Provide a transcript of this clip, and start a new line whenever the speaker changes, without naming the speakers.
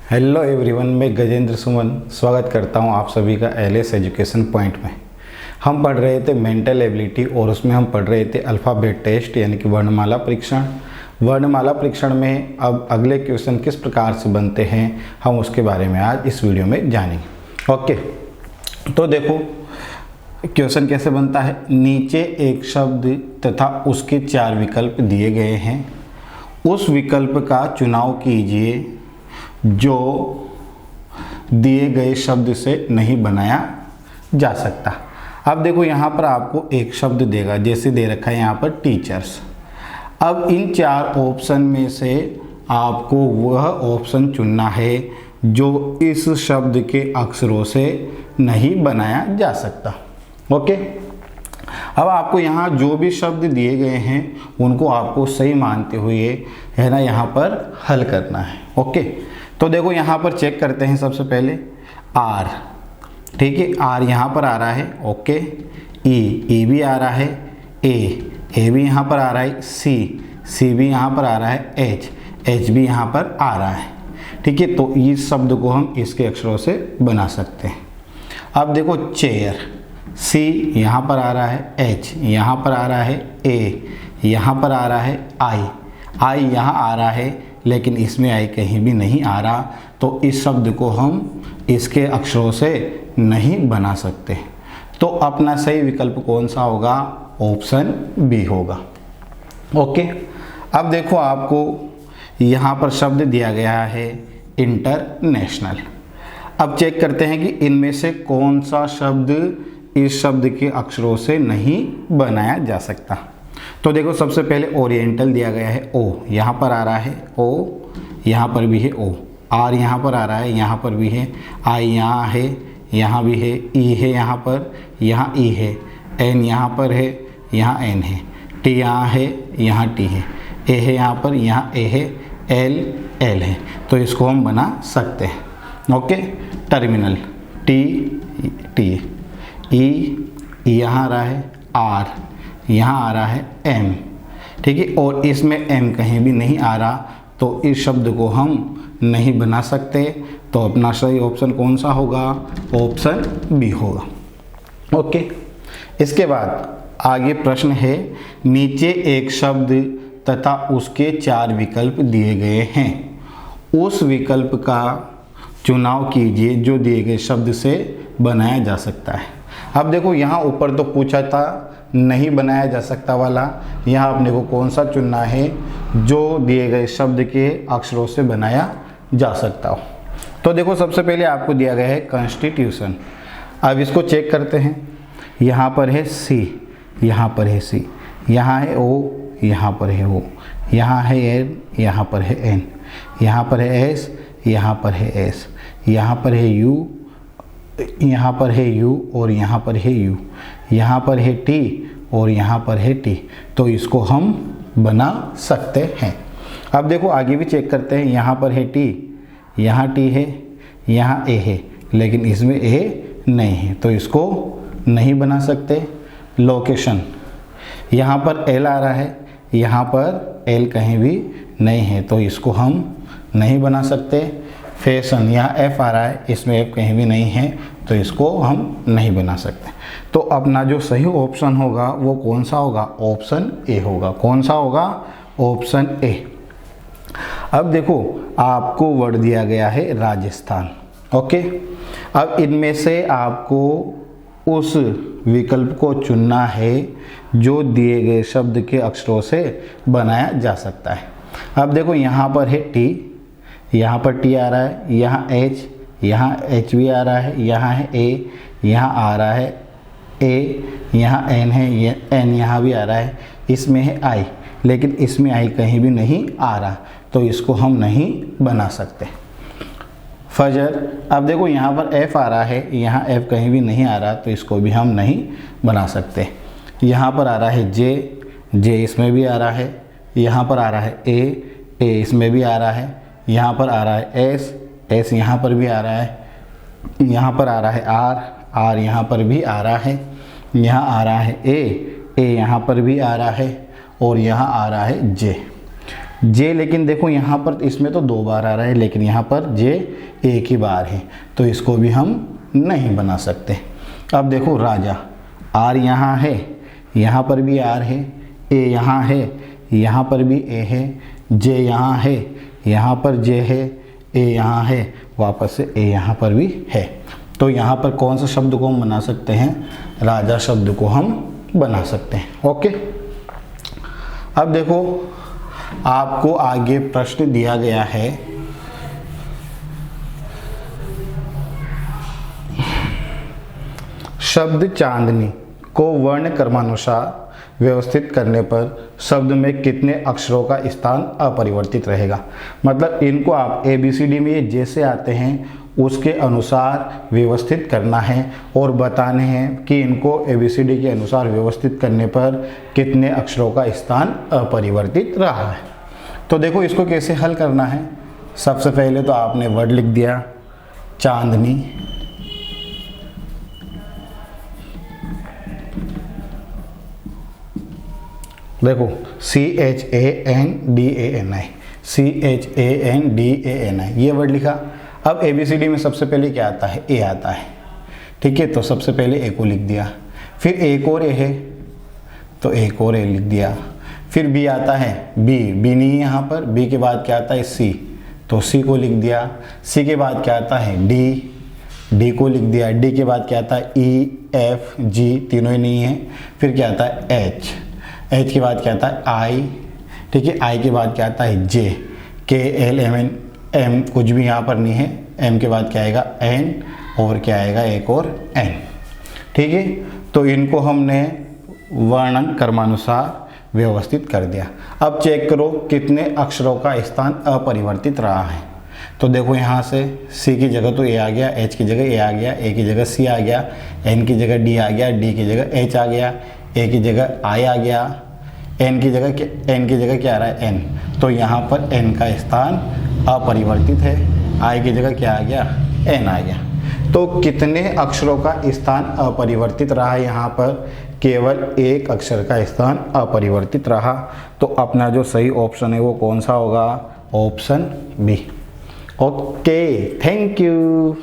Hello everyone, मैं गजेंद्र सुमन स्वागत करता हूं आप सभी का एलएस एजुकेशन पॉइंट में। हम पढ़ रहे थे मेंटल एबिलिटी और उसमें हम पढ़ रहे थे अल्फ़ाबेट टेस्ट यानी कि वर्णमाला परीक्षण। वर्णमाला परीक्षण में अब अगले क्वेश्चन किस प्रकार से बनते हैं हम उसके बारे में आज इस वीडियो में जानेंगे। ओके, तो देखो क्वेश्चन कैसे बनता है। नीचे एक शब्द तथा उसके 4 विकल्प दिए गए हैं, उस विकल्प का चुनाव कीजिए जो दिए गए शब्द से नहीं बनाया जा सकता। अब देखो यहाँ पर आपको एक शब्द देगा, जैसे दे रखा है यहाँ पर टीचर्स। अब इन 4 ऑप्शन में से आपको वह ऑप्शन चुनना है जो इस शब्द के अक्षरों से नहीं बनाया जा सकता। ओके, अब आपको यहाँ जो भी शब्द दिए गए हैं उनको आपको सही मानते हुए है ना यहाँ पर हल करना है। ओके, तो देखो यहाँ पर चेक करते हैं। सबसे पहले आर, ठीक है, आर यहाँ पर आ रहा है। ओके, ई भी आ रहा है, ए भी यहाँ पर आ रहा है, सी भी यहाँ पर आ रहा है, एच भी यहाँ पर आ रहा है। ठीक है, तो इस शब्द को हम इसके अक्षरों से बना सकते हैं। अब देखो चेयर, सी यहाँ पर आ रहा है, एच यहाँ पर आ रहा है, ए यहाँ पर आ रहा है, आई यहाँ आ रहा है, लेकिन इसमें आई कहीं भी नहीं आ रहा, तो इस शब्द को हम इसके अक्षरों से नहीं बना सकते। तो अपना सही विकल्प कौन सा होगा? ऑप्शन बी होगा। ओके, अब देखो आपको यहाँ पर शब्द दिया गया है इंटरनेशनल। अब चेक करते हैं कि इनमें से कौन सा शब्द इस शब्द के अक्षरों से नहीं बनाया जा सकता। तो देखो सबसे पहले ओरिएंटल दिया गया है, ओ यहाँ पर आ रहा है, ओ यहाँ पर भी है, ओ आर यहाँ पर आ रहा है, यहाँ पर भी है, आई यहाँ है, यहाँ भी है, ई है यहाँ पर, यहाँ ई है, एन यहाँ पर है, यहाँ एन है, टी यहाँ है, यहाँ टी है, ए है यहाँ पर, यहाँ ए है, एल है, तो इसको हम बना सकते हैं। ओके, टर्मिनल टी ई यहाँ आ रहा है, आर यहाँ आ रहा है, एम, ठीक है, और इसमें एम कहीं भी नहीं आ रहा, तो इस शब्द को हम नहीं बना सकते। तो अपना सही ऑप्शन कौन सा होगा? ऑप्शन बी होगा। ओके, इसके बाद आगे प्रश्न है, नीचे एक शब्द तथा उसके 4 विकल्प दिए गए हैं, उस विकल्प का चुनाव कीजिए जो दिए गए शब्द से बनाया जा सकता है। अब देखो यहाँ ऊपर तो पूछा था नहीं बनाया जा सकता वाला, यहाँ अपने को कौन सा चुनना है जो दिए गए शब्द के अक्षरों से बनाया जा सकता हो। तो देखो सबसे पहले आपको दिया गया है कॉन्स्टिट्यूशन। अब इसको चेक करते हैं। यहाँ पर है सी, यहाँ पर है सी, यहाँ है ओ, यहाँ पर है ओ, यहाँ है एन, यहाँ पर है एन, यहाँ पर है एस, यहाँ पर है एस, यहाँ पर है यू, यहाँ पर है यू और यहाँ पर है यू, यहाँ पर है टी और यहाँ पर है टी, तो इसको हम बना सकते हैं। अब देखो आगे भी चेक करते हैं। यहाँ पर है टी, यहाँ टी है, यहाँ ए है, लेकिन इसमें ए नहीं है, तो इसको नहीं बना सकते। लोकेशन, यहाँ पर एल आ रहा है, यहाँ पर एल कहीं भी नहीं है, तो इसको हम नहीं बना सकते। फैशन, यहाँ एफ आ रहा है, इसमें एफ कहीं भी नहीं है, तो इसको हम नहीं बना सकते। तो अपना जो सही ऑप्शन होगा वो कौन सा होगा? ऑप्शन ए होगा। कौन सा होगा? Option A. अब देखो आपको वर्ड दिया गया है राजस्थान। ओके, अब इनमें से आपको उस विकल्प को चुनना है जो दिए गए शब्द के अक्षरों से बनाया जा सकता है। अब देखो यहाँ पर है टी, यहाँ पर टी आ रहा है, यहाँ एच भी आ रहा है, यहाँ है ए, यहाँ आ रहा है ए, यहाँ एन है, एन यहाँ भी आ रहा है, इसमें है आई, लेकिन इसमें आई कहीं भी नहीं आ रहा, तो इसको हम नहीं बना सकते। फजर, अब देखो यहाँ पर एफ आ रहा है, यहाँ एफ कहीं भी नहीं आ रहा, तो इसको भी हम नहीं बना सकते। यहाँ पर आ रहा है जे इसमें भी आ रहा है, यहाँ पर आ रहा है ए इसमें भी आ रहा है, यहाँ पर आ रहा है एस यहाँ पर भी आ रहा है, यहाँ पर आ रहा है आर यहाँ पर भी आ रहा है, यहाँ आ रहा है ए यहाँ पर भी आ रहा है, और यहाँ आ रहा है जे। जे, लेकिन देखो यहाँ पर इसमें तो 2 बार आ रहा है, लेकिन यहाँ पर जे एक ही बार है, तो इसको भी हम नहीं बना सकते। अब देखो राजा, आर यहाँ है, यहाँ पर भी आर है, ए यहाँ है, यहाँ पर भी ए है, जे यहाँ है, यहाँ पर जे है, ए यहाँ है, वापस से ए यहाँ पर भी है। तो यहाँ पर कौन सा शब्द को हम बना सकते हैं? राजा शब्द को हम बना सकते हैं। ओके, अब देखो आपको आगे प्रश्न दिया गया है, शब्द चांदनी को वर्ण क्रमानुसार व्यवस्थित करने पर शब्द में कितने अक्षरों का स्थान अपरिवर्तित रहेगा। मतलब इनको आप ABCD में ये जैसे आते हैं उसके अनुसार व्यवस्थित करना है और बताने हैं कि इनको ABCD के अनुसार व्यवस्थित करने पर कितने अक्षरों का स्थान अपरिवर्तित रहा है। तो देखो इसको कैसे हल करना है। सबसे पहले तो आपने वर्ड लिख दिया चांदनी, देखो CHANDANI, CHANDANI ये वर्ड लिखा। अब ABCD में सबसे पहले क्या आता है? ए आता है, ठीक है। तो सबसे पहले ए को लिख दिया, फिर एक और ए है तो एक और ए लिख दिया, फिर बी आता है, बी नहीं है यहाँ पर, बी के बाद क्या आता है? सी, तो सी को लिख दिया। सी के बाद क्या आता है? डी को लिख दिया। डी के बाद क्या आता है? ई, एफ, जी, तीनों ही नहीं है। फिर क्या आता है? एच के बाद क्या आता है? आई, ठीक है। आई के बाद क्या आता है? जे, के, एल, एम, एन, एम कुछ भी यहाँ पर नहीं है। एम के बाद क्या आएगा? एन, और क्या आएगा? एक और एन, ठीक है। तो इनको हमने वर्णन क्रमानुसार व्यवस्थित कर दिया। अब चेक करो कितने अक्षरों का स्थान अपरिवर्तित रहा है। तो देखो यहाँ से सी की जगह तो ए आ गया, एच की जगह ए आ गया, ए की जगह सी आ गया, एन की जगह डी आ गया, डी की जगह एच आ गया, ए की जगह आई आ गया, एन की जगह क्या आ रहा है? एन। तो यहाँ पर एन का स्थान अपरिवर्तित है। आई की जगह क्या आ गया? एन आ गया। तो कितने अक्षरों का स्थान अपरिवर्तित रहा है? यहाँ पर केवल एक अक्षर का स्थान अपरिवर्तित रहा। तो अपना जो सही ऑप्शन है वो कौन सा होगा? Option B. Okay, thank you.